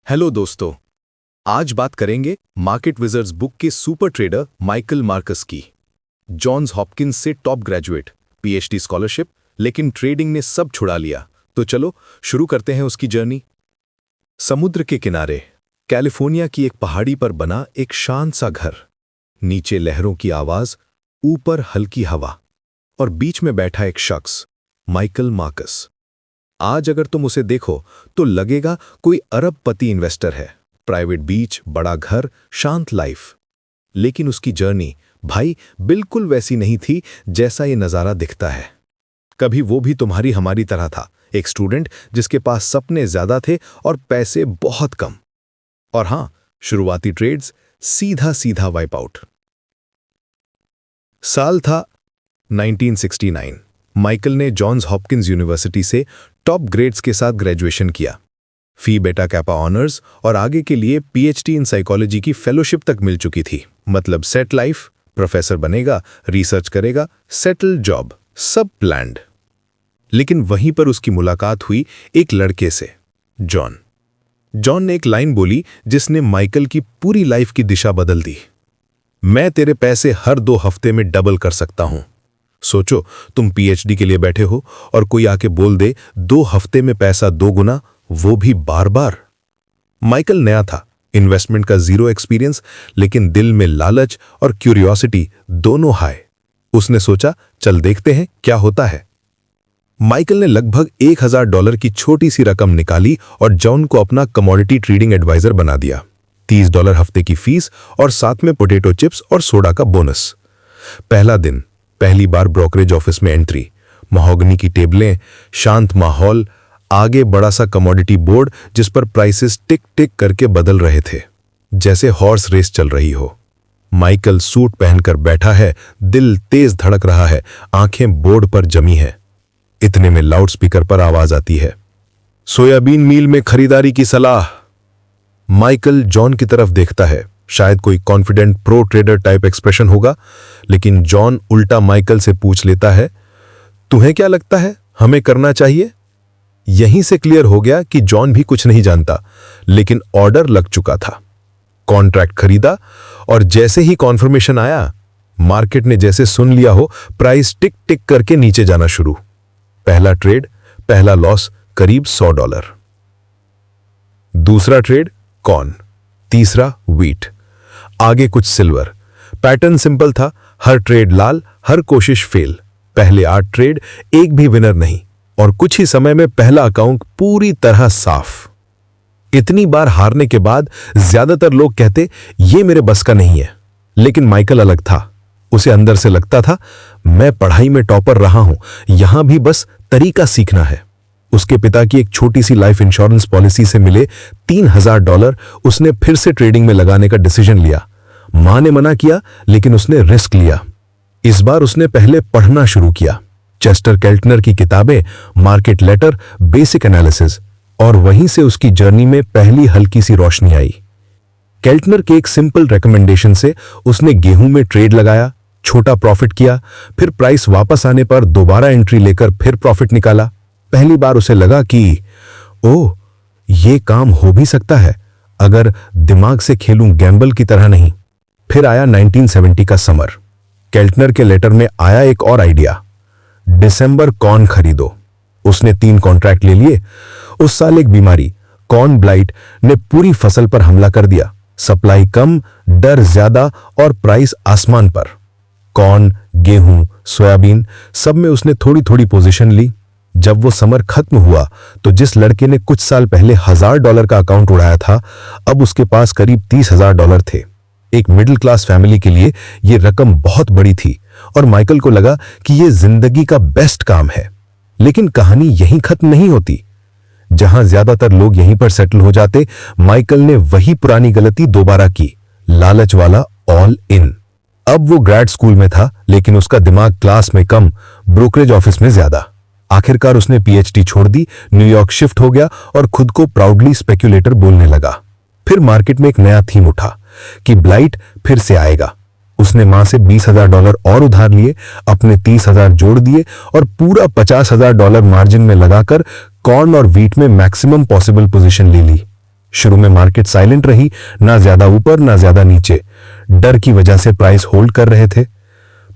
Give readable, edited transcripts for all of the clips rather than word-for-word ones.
Hello दोस्तों। आज बात करेंगे मार्केट विजर्ड्स बुक के सुपर ट्रेडर माइकल मार्कस की। जॉन्स हॉपकिंस से टॉप ग्रेजुएट, पीएचडी स्कॉलरशिप, लेकिन ट्रेडिंग ने सब छुड़ा लिया। तो चलो शुरू करते हैं उसकी जर्नी। समुद्र के किनारे कैलिफोर्निया की एक पहाड़ी पर बना एक शांत सा घर। नीचे लहरों की आवाज, ऊपर हल्की हवा और बीच में बैठा एक शख्स, माइकल मार्कस। आज अगर तुम उसे देखो तो लगेगा कोई अरबपति इन्वेस्टर है। प्राइवेट बीच, बड़ा घर, शांत लाइफ। लेकिन उसकी जर्नी भाई बिल्कुल वैसी नहीं थी जैसा ये नज़ारा दिखता है। कभी वो भी तुम्हारी हमारी तरह था, एक स्टूडेंट जिसके पास सपने ज्यादा थे और पैसे बहुत कम। और हां, शुरुआती ट्रेड्स सीधा सीधा वाइप आउट। साल था 1969। माइकल ने जॉन्स हॉपकिंस यूनिवर्सिटी से टॉप ग्रेड्स के साथ ग्रेजुएशन किया। फी बेटा कैपा ऑनर्स और आगे के लिए पीएचडी इन साइकोलॉजी की फेलोशिप तक मिल चुकी थी। मतलब सेट लाइफ, प्रोफेसर बनेगा, रिसर्च करेगा, सेटल जॉब, सब प्लान्ड। लेकिन वहीं पर उसकी मुलाकात हुई एक लड़के से, जॉन। जॉन ने एक लाइन बोली जिसने माइकल की पूरी लाइफ की दिशा बदल दी। मैं तेरे पैसे हर 2 हफ्ते में डबल कर सकता हूं। सोचो, तुम पीएचडी के लिए बैठे हो और कोई आके बोल दे 2 हफ्ते में पैसा 2 गुना, वो भी बार बार। माइकल नया था, इन्वेस्टमेंट का जीरो एक्सपीरियंस, लेकिन दिल में लालच और क्यूरियोसिटी दोनों हाई। उसने सोचा, चल देखते हैं क्या होता है। माइकल ने लगभग $1000 की छोटी सी रकम निकाली और जॉन को अपना कमोडिटी ट्रेडिंग एडवाइजर बना दिया। $30 हफ्ते की फीस और साथ में पोटैटो चिप्स और सोडा का बोनस। पहला दिन, पहली बार ब्रोकरेज ऑफिस में एंट्री। महोगनी की टेबलें, शांत माहौल, आगे बड़ा सा कमोडिटी बोर्ड जिस पर प्राइसेस टिक टिक करके बदल रहे थे, जैसे हॉर्स रेस चल रही हो। माइकल सूट पहनकर बैठा है, दिल तेज धड़क रहा है, आंखें बोर्ड पर जमी है। इतने में लाउडस्पीकर पर आवाज आती है, सोयाबीन मील में खरीदारी की सलाह। माइकल जॉन की तरफ देखता है, शायद कोई confident pro trader type expression होगा, लेकिन जॉन उल्टा माइकल से पूछ लेता है, तुम्हें क्या लगता है हमें करना चाहिए? यहीं से क्लियर हो गया कि जॉन भी कुछ नहीं जानता, लेकिन ऑर्डर लग चुका था। कॉन्ट्रैक्ट खरीदा और जैसे ही कॉन्फर्मेशन आया, मार्केट ने जैसे सुन लिया हो, प्राइस टिक टिक करके नीचे जाना शुरू। पहला ट्रेड, पहला लॉस करीब $100। दूसरा ट्रेड कॉर्न, तीसरा व्हीट, आगे कुछ सिल्वर। पैटर्न सिंपल था, हर ट्रेड लाल, हर कोशिश फेल। पहले 8 ट्रेड, एक भी विनर नहीं, और कुछ ही समय में पहला अकाउंट पूरी तरह साफ। इतनी बार हारने के बाद ज्यादातर लोग कहते ये मेरे बस का नहीं है, लेकिन माइकल अलग था। उसे अंदर से लगता था, मैं पढ़ाई में टॉपर रहा हूं, यहां भी बस तरीका सीखना है। उसके पिता की एक छोटी सी लाइफ इंश्योरेंस पॉलिसी से मिले $3000 उसने फिर से ट्रेडिंग में लगाने का डिसीजन लिया। मां ने मना किया, लेकिन उसने रिस्क लिया। इस बार उसने पहले पढ़ना शुरू किया, चेस्टर केल्टनर की किताबें, मार्केट लेटर, बेसिक एनालिसिस, और वहीं से उसकी जर्नी में पहली हल्की सी रोशनी आई। केल्टनर के एक सिंपल रिकमेंडेशन से उसने गेहूं में ट्रेड लगाया, छोटा प्रॉफिट किया, फिर प्राइस वापस आने पर दोबारा एंट्री लेकर फिर प्रॉफिट निकाला। पहली बार उसे लगा कि ओह, ये काम हो भी सकता है अगर दिमाग से खेलूं, गैम्बल की तरह नहीं। फिर आया 1970 का समर। केल्टनर के लेटर में आया एक और आइडिया, दिसंबर कॉर्न खरीदो। उसने 3 कॉन्ट्रैक्ट ले लिए। उस साल एक बीमारी, कॉर्न ब्लाइट, ने पूरी फसल पर हमला कर दिया। सप्लाई कम, डर ज्यादा और प्राइस आसमान पर। कॉर्न, गेहूं, सोयाबीन, सब में उसने थोड़ी थोड़ी पोजीशन ली। जब वो समर खत्म हुआ तो जिस लड़के ने कुछ साल पहले $1000 का अकाउंट उड़ाया था, अब उसके पास करीब $30,000 थे। एक मिडिल क्लास फैमिली के लिए ये रकम बहुत बड़ी थी और माइकल को लगा कि ये जिंदगी का बेस्ट काम है। लेकिन कहानी यहीं खत्म नहीं होती। जहां ज्यादातर लोग यहीं पर सेटल हो जाते, माइकल ने वही पुरानी गलती दोबारा की, लालच वाला ऑल इन। अब वो ग्रेड स्कूल में था, लेकिन उसका दिमाग क्लास में कम, ब्रोकरेज ऑफिस में ज्यादा। आखिरकार उसने पीएचडी छोड़ दी, न्यूयॉर्क शिफ्ट हो गया और खुद को प्राउडली स्पेक्युलेटर बोलने लगा। फिर मार्केट में एक नया थीम उठा कि ब्लाइट फिर से आएगा। उसने मां से $20,000 और उधार लिए, अपने 30,000 जोड़ दिए और पूरा $50,000 मार्जिन में लगाकर कॉर्न और व्हीट में मैक्सिमम पॉसिबल पोजीशन ले ली। शुरू में मार्केट साइलेंट रही, ना ज्यादा ऊपर ना ज्यादा नीचे। डर की वजह से प्राइस होल्ड कर रहे थे।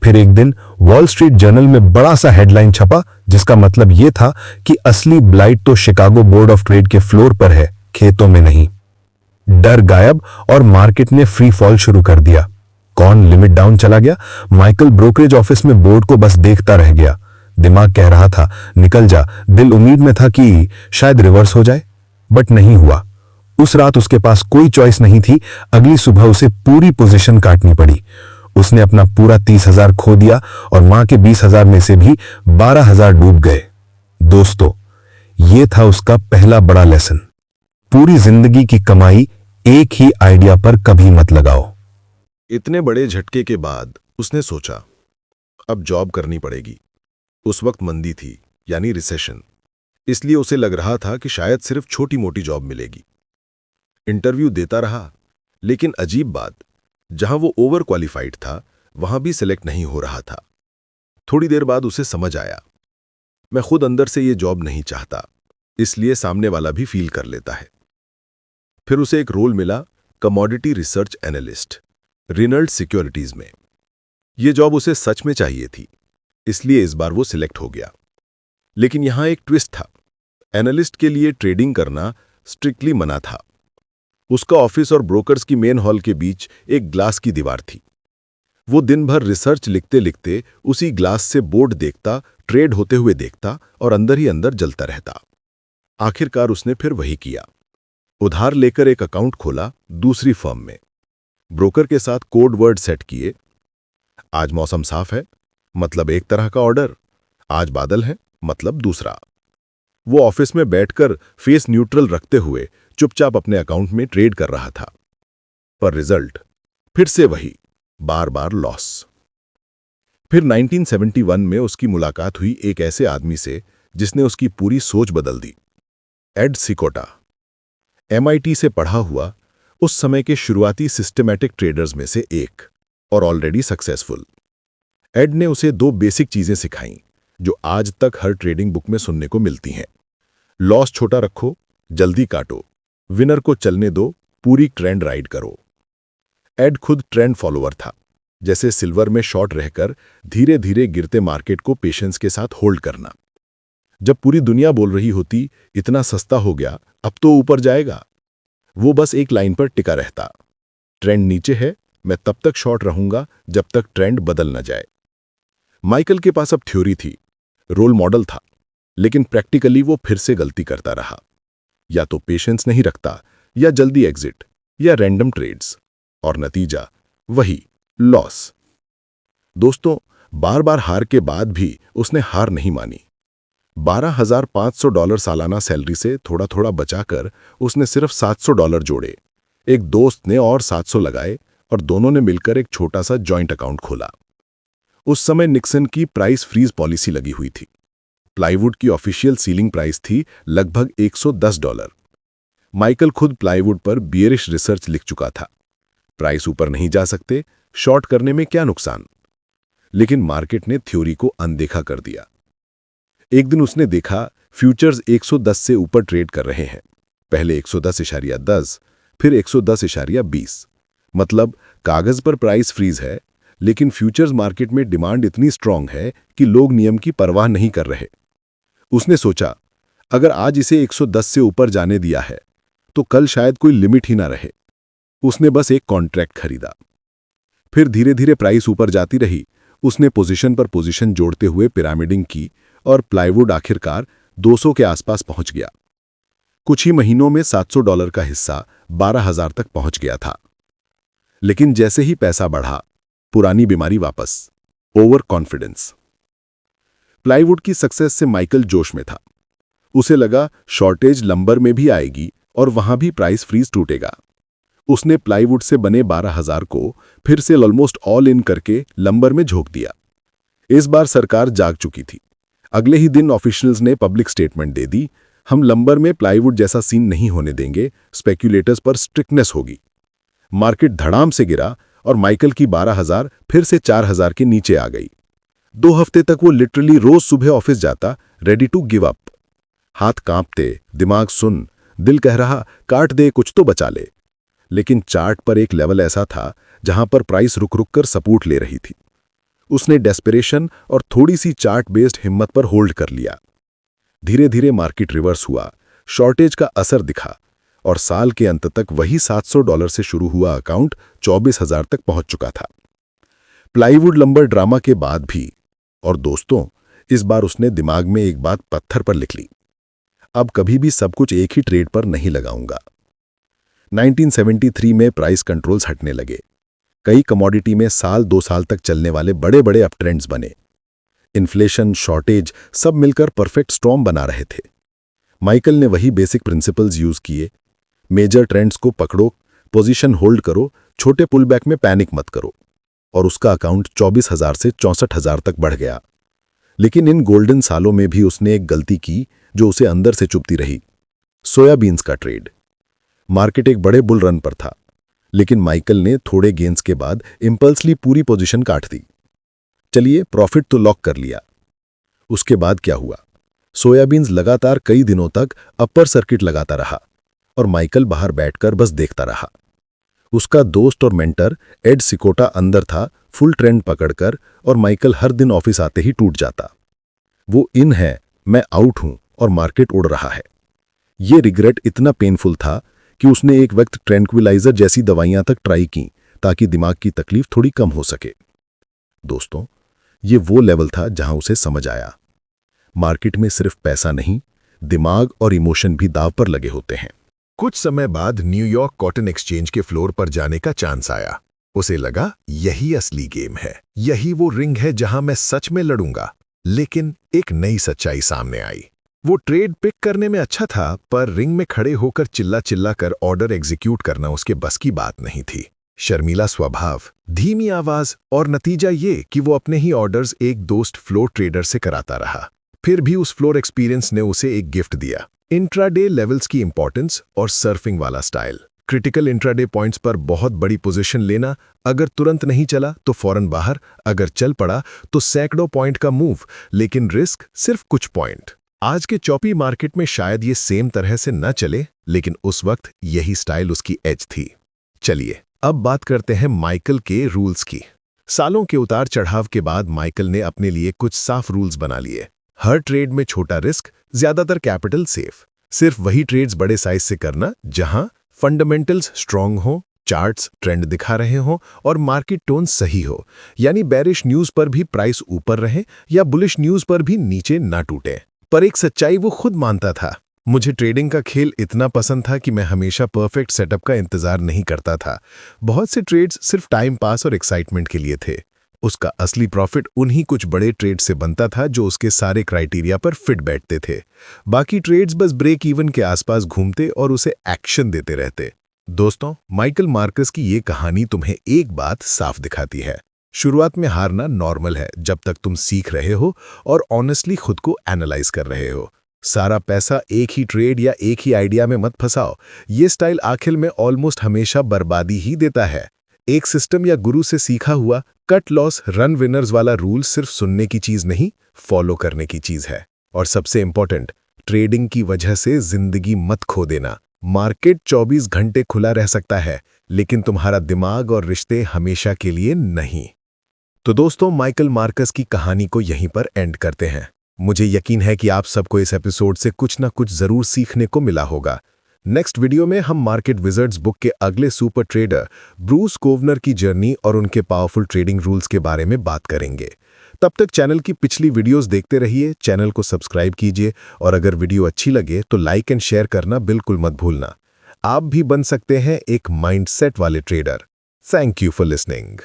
फिर एक दिन वॉल स्ट्रीट जर्नल में बड़ा सा हेडलाइन छपा, जिसका मतलब यह था कि असली ब्लाइट तो शिकागो बोर्ड ऑफ ट्रेड के फ्लोर पर है, खेतों में नहीं। डर गायब और मार्केट ने फ्री फॉल शुरू कर दिया। कौन लिमिट डाउन चला गया? माइकल ब्रोकरेज ऑफिस में बोर्ड को बस देखता रह गया। दिमाग कह रहा था निकल जा, दिल उम्मीद में था कि शायद रिवर्स हो जाए, बट नहीं हुआ। उस रात उसके पास कोई चॉइस नहीं थी। अगली सुबह उसे पूरी पोजीशन काटनी पड़ी। उसने अपना पूरा 30,000 खो दिया और मां के 20,000 में से भी 12,000 डूब गए। दोस्तों, यह था उसका पहला बड़ा लेसन। पूरी जिंदगी की कमाई एक ही आइडिया पर कभी मत लगाओ। इतने बड़े झटके के बाद उसने सोचा अब जॉब करनी पड़ेगी। उस वक्त मंदी थी, यानी रिसेशन, इसलिए उसे लग रहा था कि शायद सिर्फ छोटी मोटी जॉब मिलेगी। इंटरव्यू देता रहा, लेकिन अजीब बात, जहां वो ओवर क्वालिफाइड था वहां भी सिलेक्ट नहीं हो रहा था। थोड़ी देर बाद उसे समझ आया, मैं खुद अंदर से ये जॉब नहीं चाहता, इसलिए सामने वाला भी फील कर लेता है। फिर उसे एक रोल मिला, कमोडिटी रिसर्च एनालिस्ट, रिनल्ड सिक्योरिटीज में। यह जॉब उसे सच में चाहिए थी, इसलिए इस बार वो सिलेक्ट हो गया। लेकिन यहां एक ट्विस्ट था। एनालिस्ट के लिए ट्रेडिंग करना स्ट्रिक्टली मना था। उसका ऑफिस और ब्रोकर्स की मेन हॉल के बीच एक ग्लास की दीवार थी। वो दिन भर रिसर्च लिखते लिखते उसी ग्लास से बोर्ड देखता, ट्रेड होते हुए देखता और अंदर ही अंदर जलता रहता। आखिरकार उसने फिर वही किया। उधार लेकर एक अकाउंट खोला दूसरी फर्म में। ब्रोकर के साथ कोड वर्ड सेट किए। आज मौसम साफ है, मतलब एक तरह का ऑर्डर। आज बादल है, मतलब दूसरा। वो ऑफिस में बैठकर फेस न्यूट्रल रखते हुए चुपचाप अपने अकाउंट में ट्रेड कर रहा था। पर रिजल्ट फिर से वही, बार बार लॉस। फिर 1971 में उसकी मुलाकात हुई एक ऐसे आदमी से जिसने उसकी पूरी सोच बदल दी। एड सिकोटा, MIT से पढ़ा हुआ, उस समय के शुरुआती सिस्टमैटिक ट्रेडर्स में से एक, और ऑलरेडी सक्सेसफुल। एड ने उसे 2 बेसिक चीजें सिखाईं जो आज तक हर ट्रेडिंग बुक में सुनने को मिलती हैं। लॉस छोटा रखो, जल्दी काटो, विनर को चलने दो, पूरी ट्रेंड राइड करो। एड खुद ट्रेंड फॉलोअर था, जैसे सिल्वर में शॉर्ट रहकर धीरे धीरे गिरते मार्केट को पेशेंस के साथ होल्ड करना। जब पूरी दुनिया बोल रही होती इतना सस्ता हो गया, अब तो ऊपर जाएगा, वो बस एक लाइन पर टिका रहता, ट्रेंड नीचे है, मैं तब तक शॉर्ट रहूंगा जब तक ट्रेंड बदल न जाए। माइकल के पास अब थ्योरी थी, रोल मॉडल था, लेकिन प्रैक्टिकली वो फिर से गलती करता रहा। या तो पेशेंस नहीं रखता, या जल्दी एग्जिट, या रैंडम ट्रेड्स, और नतीजा वही, लॉस। दोस्तों, बार बार हार के बाद भी उसने हार नहीं मानी। $12,500 सालाना सैलरी से थोड़ा थोड़ा बचाकर उसने सिर्फ $700 जोड़े। एक दोस्त ने और 700 लगाए और दोनों ने मिलकर एक छोटा सा जॉइंट अकाउंट खोला। उस समय निक्सन की प्राइस फ्रीज पॉलिसी लगी हुई थी। प्लाईवुड की ऑफिशियल सीलिंग प्राइस थी लगभग $110। माइकल खुद प्लाईवुड पर बियरिश रिसर्च लिख चुका था। प्राइस ऊपर नहीं जा सकते, शॉर्ट करने में क्या नुकसान। लेकिन मार्केट ने थ्योरी को अनदेखा कर दिया। एक दिन उसने देखा फ्यूचर्स 110 से ऊपर ट्रेड कर रहे हैं। पहले 110.10, फिर 110.20। मतलब कागज पर प्राइस फ्रीज है, लेकिन फ्यूचर्स मार्केट में डिमांड इतनी स्ट्रांग है कि लोग नियम की परवाह नहीं कर रहे। उसने सोचा, अगर आज इसे 110 से ऊपर जाने दिया है तो कल शायद कोई लिमिट ही ना रहे। उसने बस एक कॉन्ट्रैक्ट खरीदा। फिर धीरे धीरे प्राइस ऊपर जाती रही। उसने पोजीशन पर पोजीशन जोड़ते हुए पिरामिडिंग की और प्लाईवुड आखिरकार 200 के आसपास पहुंच गया। कुछ ही महीनों में $700 का हिस्सा 12,000 तक पहुंच गया था। लेकिन जैसे ही पैसा बढ़ा, पुरानी बीमारी वापस, ओवर कॉन्फिडेंस। प्लाईवुड की सक्सेस से माइकल जोश में था। उसे लगा शॉर्टेज लंबर में भी आएगी और वहां भी प्राइस फ्रीज टूटेगा। उसने प्लाईवुड से बने 12,000 को फिर से ऑलमोस्ट ऑल इन करके लंबर में झोंक दिया। इस बार सरकार जाग चुकी थी। अगले ही दिन ऑफिशियल्स ने पब्लिक स्टेटमेंट दे दी, हम लंबर में प्लाईवुड जैसा सीन नहीं होने देंगे, स्पेक्यूलेटर्स पर स्ट्रिक्टनेस होगी। मार्केट धड़ाम से गिरा और माइकल की 12,000 फिर से 4,000 के नीचे आ गई। 2 हफ्ते तक वो लिटरली रोज सुबह ऑफिस जाता, रेडी टू गिव अप। हाथ कांपते, दिमाग सुन, दिल कह रहा काट दे, कुछ तो बचा ले। लेकिन चार्ट पर एक लेवल ऐसा था जहां पर प्राइस रुक रुक कर सपोर्ट ले रही थी। उसने डेस्परेशन और थोड़ी सी चार्ट बेस्ड हिम्मत पर होल्ड कर लिया। धीरे धीरे मार्केट रिवर्स हुआ, शॉर्टेज का असर दिखा और साल के अंत तक वही $700 से शुरू हुआ अकाउंट 24,000 तक पहुंच चुका था। प्लाईवुड लंबर ड्रामा के बाद भी। और दोस्तों, इस बार उसने दिमाग में एक बात पत्थर पर लिख ली, अब कभी भी सब कुछ एक ही ट्रेड पर नहीं लगाऊंगा। 1973 में प्राइस कंट्रोल्स हटने लगे। कई कमोडिटी में साल 2 साल तक चलने वाले बड़े बड़े अपट्रेंड्स बने। इन्फ्लेशन, शॉर्टेज सब मिलकर परफेक्ट स्टॉर्म बना रहे थे। माइकल ने वही बेसिक प्रिंसिपल्स यूज किए। मेजर ट्रेंड्स को पकड़ो, पोजीशन होल्ड करो, छोटे पुलबैक में पैनिक मत करो। और उसका अकाउंट 24,000 से 64,000 तक बढ़ गया। लेकिन इन गोल्डन सालों में भी उसने एक गलती की जो उसे अंदर से चुभती रही, सोयाबीन्स का ट्रेड। मार्केट एक बड़े बुल रन पर था, लेकिन माइकल ने थोड़े गेंस के बाद इंपल्सली पूरी पोजीशन काट दी। चलिए, प्रॉफिट तो लॉक कर लिया। उसके बाद क्या हुआ? सोयाबीन्स लगातार कई दिनों तक अपर सर्किट लगाता रहा और माइकल बाहर बैठकर बस देखता रहा। उसका दोस्त और मेंटर एड सिकोटा अंदर था, फुल ट्रेंड पकड़कर, और माइकल हर दिन ऑफिस आते ही टूट जाता। वो इन है, मैं आउट हूं और मार्केट उड़ रहा है। ये रिग्रेट इतना पेनफुल था कि उसने एक वक्त ट्रैंक्विलाइजर जैसी दवाइयां तक ट्राई की ताकि दिमाग की तकलीफ थोड़ी कम हो सके। दोस्तों, ये वो लेवल था जहां उसे समझ आया, मार्केट में सिर्फ पैसा नहीं, दिमाग और इमोशन भी दांव पर लगे होते हैं। कुछ समय बाद न्यूयॉर्क कॉटन एक्सचेंज के फ्लोर पर जाने का चांस आया। उसे लगा यही असली गेम है, यही वो रिंग है जहां मैं सच में लड़ूंगा। लेकिन एक नई सच्चाई सामने आई। वो ट्रेड पिक करने में अच्छा था, पर रिंग में खड़े होकर चिल्ला चिल्ला कर ऑर्डर एग्जीक्यूट करना उसके बस की बात नहीं थी। शर्मीला स्वभाव, धीमी आवाज और नतीजा ये कि वो अपने ही ऑर्डर्स एक दोस्त फ्लोर ट्रेडर से कराता रहा। फिर भी उस फ्लोर एक्सपीरियंस ने उसे एक गिफ्ट दिया, इंट्राडे लेवल्स की इंपॉर्टेंस और सर्फिंग वाला स्टाइल। क्रिटिकल इंट्राडे पॉइंट्स पर बहुत बड़ी पोजीशन लेना, अगर तुरंत नहीं चला तो फौरन बाहर, अगर चल पड़ा तो सैकड़ों पॉइंट का मूव, लेकिन रिस्क सिर्फ कुछ पॉइंट। आज के चौपी मार्केट में शायद ये सेम तरह से न चले, लेकिन उस वक्त यही स्टाइल उसकी एज थी। चलिए, अब बात करते हैं माइकल के रूल्स की। सालों के उतार चढ़ाव के बाद माइकल ने अपने लिए कुछ साफ रूल्स बना लिए। हर ट्रेड में छोटा रिस्क, ज्यादातर कैपिटल सेफ। सिर्फ वही ट्रेड्स बड़े साइज से करना जहां फंडामेंटल्स स्ट्रांग हो, चार्ट्स ट्रेंड दिखा रहे हो और मार्केट टोन सही हो। यानी बेरिश न्यूज पर भी प्राइस ऊपर रहे या बुलिश न्यूज पर भी नीचे ना टूटे। पर एक सच्चाई वो खुद मानता था, मुझे ट्रेडिंग का खेल इतना पसंद था कि मैं हमेशा परफेक्ट सेटअप का इंतजार नहीं करता था। बहुत से ट्रेड्स सिर्फ टाइम पास और एक्साइटमेंट के लिए थे। उसका असली प्रॉफिट उन्हीं कुछ बड़े ट्रेड से बनता था जो उसके सारे क्राइटेरिया पर फिट बैठते थे। बाकी ट्रेड्स बस ब्रेक इवन के आसपास घूमते और उसे एक्शन देते रहते। दोस्तों, माइकल मार्कस की ये कहानी तुम्हें एक बात साफ दिखाती है, शुरुआत में हारना नॉर्मल है जब तक तुम सीख रहे हो और ऑनेस्टली खुद को एनालाइज कर रहे हो। सारा पैसा एक ही ट्रेड या एक ही आइडिया में मत फंसाओ। ये स्टाइल आखिर में ऑलमोस्ट हमेशा बर्बादी ही देता है। एक सिस्टम या गुरु से सीखा हुआ कट लॉस रन विनर्स वाला रूल सिर्फ सुनने की चीज नहीं, फॉलो करने की चीज है। और सबसे इंपॉर्टेंट, ट्रेडिंग की वजह से जिंदगी मत खो देना। मार्केट 24 घंटे खुला रह सकता है, लेकिन तुम्हारा दिमाग और रिश्ते हमेशा के लिए नहीं। तो दोस्तों, माइकल मार्कस की कहानी को यहीं पर एंड करते हैं। मुझे यकीन है कि आप सबको इस एपिसोड से कुछ ना कुछ जरूर सीखने को मिला होगा। नेक्स्ट वीडियो में हम मार्केट विजर्ड्स बुक के अगले सुपर ट्रेडर ब्रूस कोवनर की जर्नी और उनके पावरफुल ट्रेडिंग रूल्स के बारे में बात करेंगे। तब तक चैनल की पिछली वीडियोस देखते रहिए, चैनल को सब्सक्राइब कीजिए और अगर वीडियो अच्छी लगे तो लाइक एंड शेयर करना बिल्कुल मत भूलना। आप भी बन सकते हैं एक माइंडसेट वाले trader. Thank you for listening.